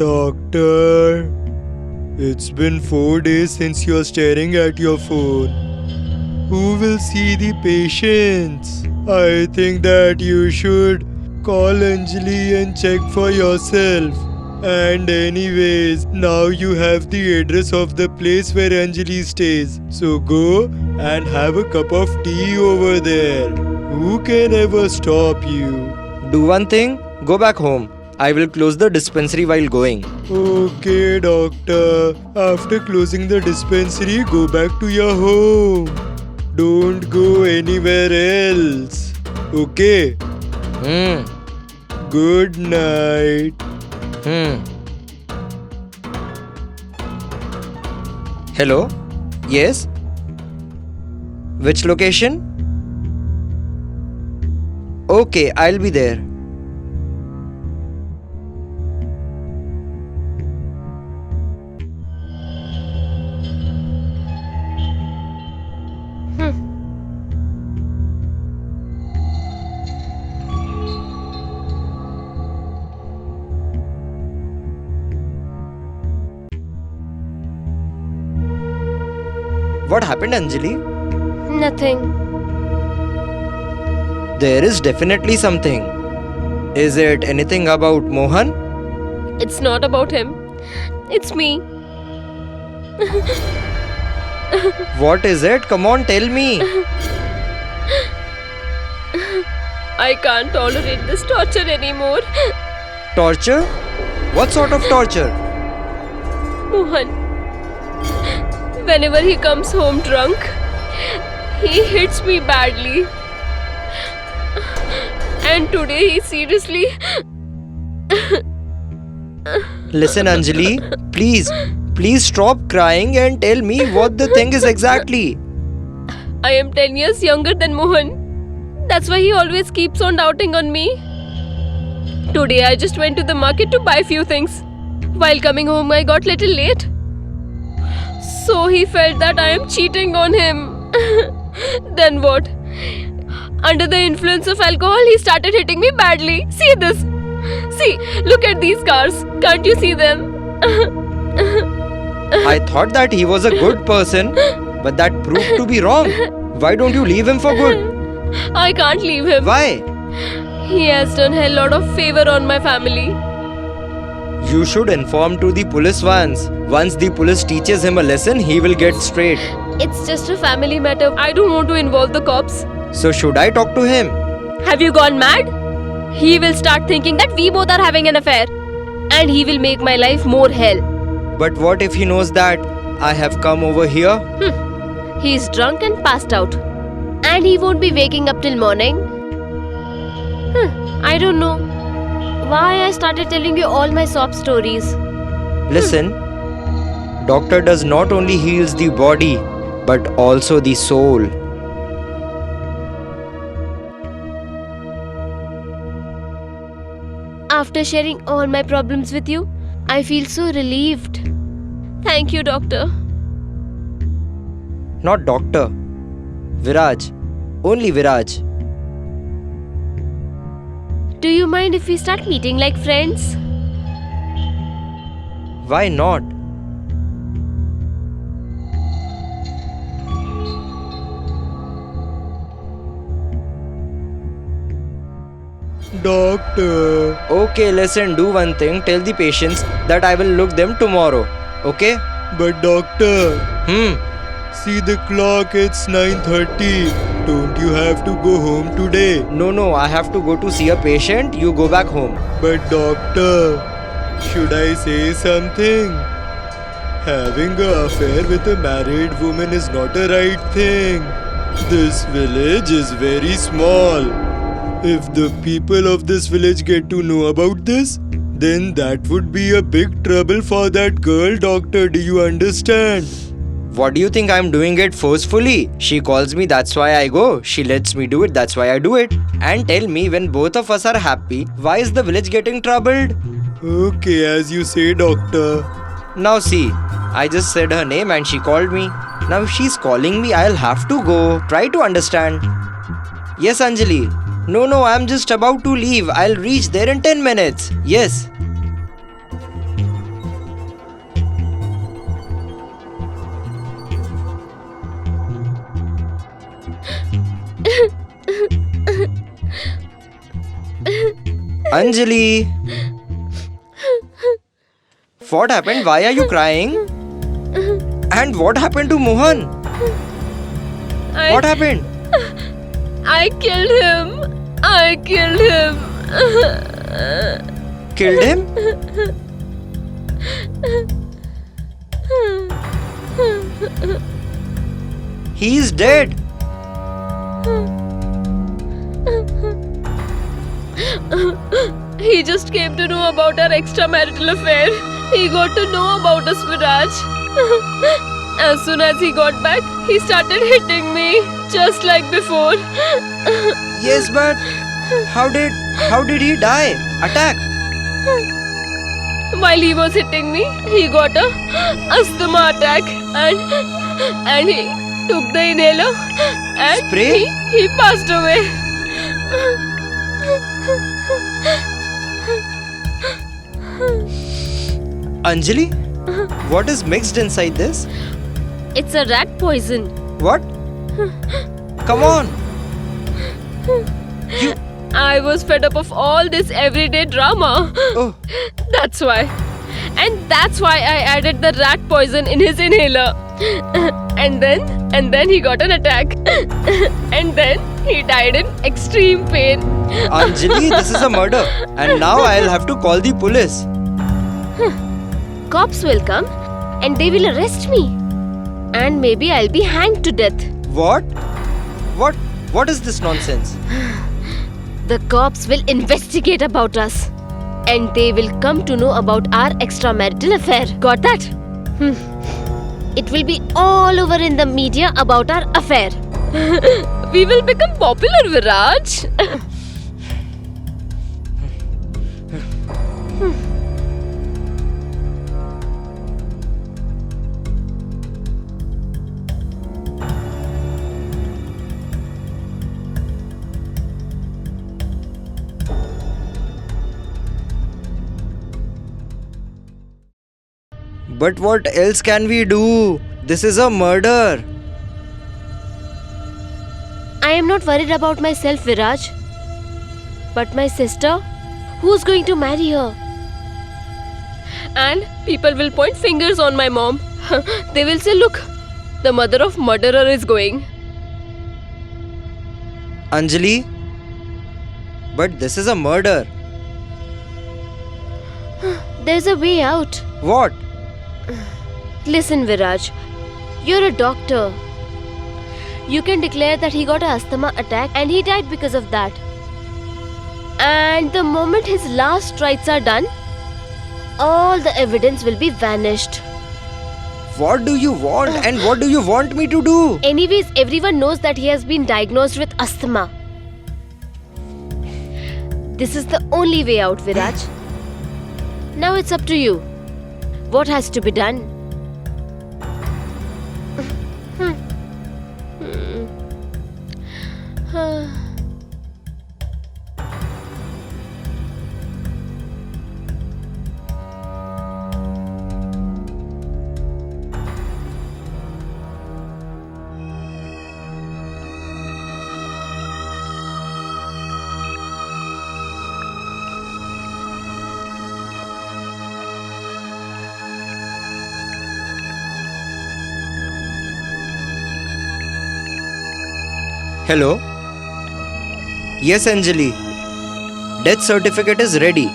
Doctor, it's been 4 days since you're staring at your phone. Who will see the patients? I think that you should call Anjali and check for yourself. And anyways, now you have the address of the place where Anjali stays. So go and have a cup of tea over there. Who can ever stop you? Do one thing, go back home. I will close the dispensary while going. Okay, doctor. After closing the dispensary, go back to your home. Don't go anywhere else. Okay? Good night. Hello? Yes? Which location? Okay, I'll be there. What happened, Anjali? Nothing. There is definitely something. Is it anything about Mohan? It's not about him. It's me. What is it? Come on, tell me. I can't tolerate this torture anymore. Torture? What sort of torture? Mohan. Whenever he comes home drunk, he hits me badly. And today he seriously... Listen, Anjali, please stop crying and tell me what the thing is exactly. I am 10 years younger than Mohan. That's why he always keeps on doubting on me. Today I just went to the market to buy few things. While coming home I got little late. So he felt that I am cheating on him. Then what? Under the influence of alcohol, he started hitting me badly. See this. See, look at these scars. Can't you see them? I thought that he was a good person, but that proved to be wrong. Why don't you leave him for good? I can't leave him. Why? He has done a lot of favor on my family. You should inform to the police once. Once the police teaches him a lesson, he will get straight. It's just a family matter. I don't want to involve the cops. So should I talk to him? Have you gone mad? He will start thinking that we both are having an affair. And he will make my life more hell. But what if he knows that I have come over here? He's drunk and passed out. And he won't be waking up till morning. I don't know why I started telling you all my sob stories. Listen, doctor does not only heals the body, but also the soul. After sharing all my problems with you, I feel so relieved. Thank you, doctor. Not doctor. Viraj. Only Viraj. Do you mind if we start meeting like friends? Why not? Doctor. Okay, listen, do one thing. Tell the patients that I will look them tomorrow. Okay? But doctor, see the clock, it's 9:30. Don't you have to go home today? No, I have to go to see a patient. You go back home. But doctor, should I say something? Having an affair with a married woman is not a right thing. This village is very small. If the people of this village get to know about this, then that would be a big trouble for that girl, doctor. Do you understand? What do you think I'm doing it forcefully? She calls me, that's why I go. She lets me do it, that's why I do it. And tell me, when both of us are happy, why is the village getting troubled? Okay, as you say, doctor. Now see, I just said her name and she called me. Now if she's calling me, I'll have to go. Try to understand. Yes, Anjali. No, I'm just about to leave. I'll reach there in 10 minutes. Yes. Anjali! What happened? Why are you crying? And what happened to Mohan? What happened? I killed him. I killed him. Killed him? He's dead. He just came to know about our extramarital affair. He got to know about us, Viraj. As soon as he got back, he started hitting me, just like before. Yes, but how did he die? Attack. While he was hitting me, he got a asthma attack and he took the inhaler and Spray? he passed away. Anjali, what is mixed inside this? It's a rat poison. What? Come on. I was fed up of all this everyday drama. Oh, That's why. And that's why I added the rat poison in his inhaler. And then he got an attack. And then he died in extreme pain. Anjali, this is a murder. And now I'll have to call the police. Cops will come and they will arrest me. And maybe I'll be hanged to death. What? What is this nonsense? The cops will investigate about us. And they will come to know about our extramarital affair. Got that? It will be all over in the media about our affair. We will become popular, Viraj. But what else can we do? This is a murder. I am not worried about myself, Viraj. But my sister? Who's going to marry her? And people will point fingers on my mom. They will say, look, the mother of murderer is going. Anjali, but this is a murder. There's a way out. What? Listen, Viraj, you're a doctor. You can declare that he got an asthma attack and he died because of that. And the moment his last rites are done, all the evidence will be vanished. What do you want and what do you want me to do? Anyways, everyone knows that he has been diagnosed with asthma. This is the only way out, Viraj. Now it's up to you. What has to be done? Hello? Yes, Anjali. Death certificate is ready.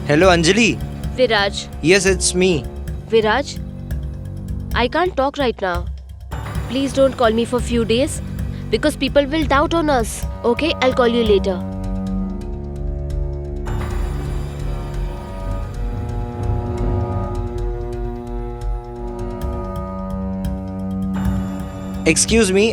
Hello, Anjali. Viraj, Yes, it's me. Viraj, I can't talk right now. Please don't call me for few days because people will doubt on us. Okay, I'll call you later. Excuse me,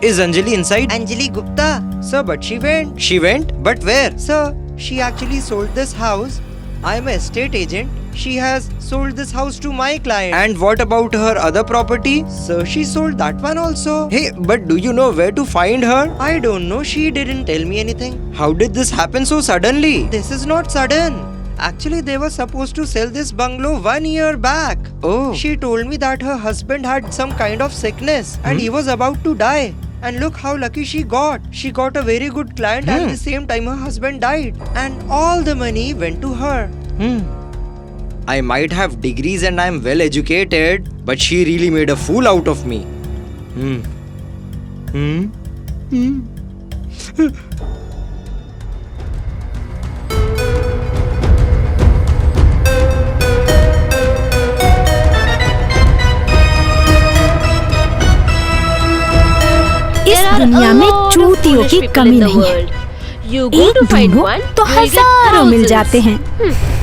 is Anjali inside? Anjali Gupta. Sir, but she went. She went? But where? Sir, she actually sold this house I'm an estate agent. She has sold this house to my client. And what about her other property? So she sold that one also. Hey, but do you know where to find her? I don't know. She didn't tell me anything. How did this happen so suddenly? This is not sudden. Actually, they were supposed to sell this bungalow 1 year back. Oh. She told me that her husband had some kind of sickness and he was about to die. And look how lucky she got. She got a very good client at the same time her husband died. And all the money went to her. I might have degrees and I'm well educated, but she really made a fool out of me. इस दुनिया में चूतियों की कमी नहीं है। You go एक to find ढूंढो one, तो you'll get हजारों मिल thousands. जाते हैं।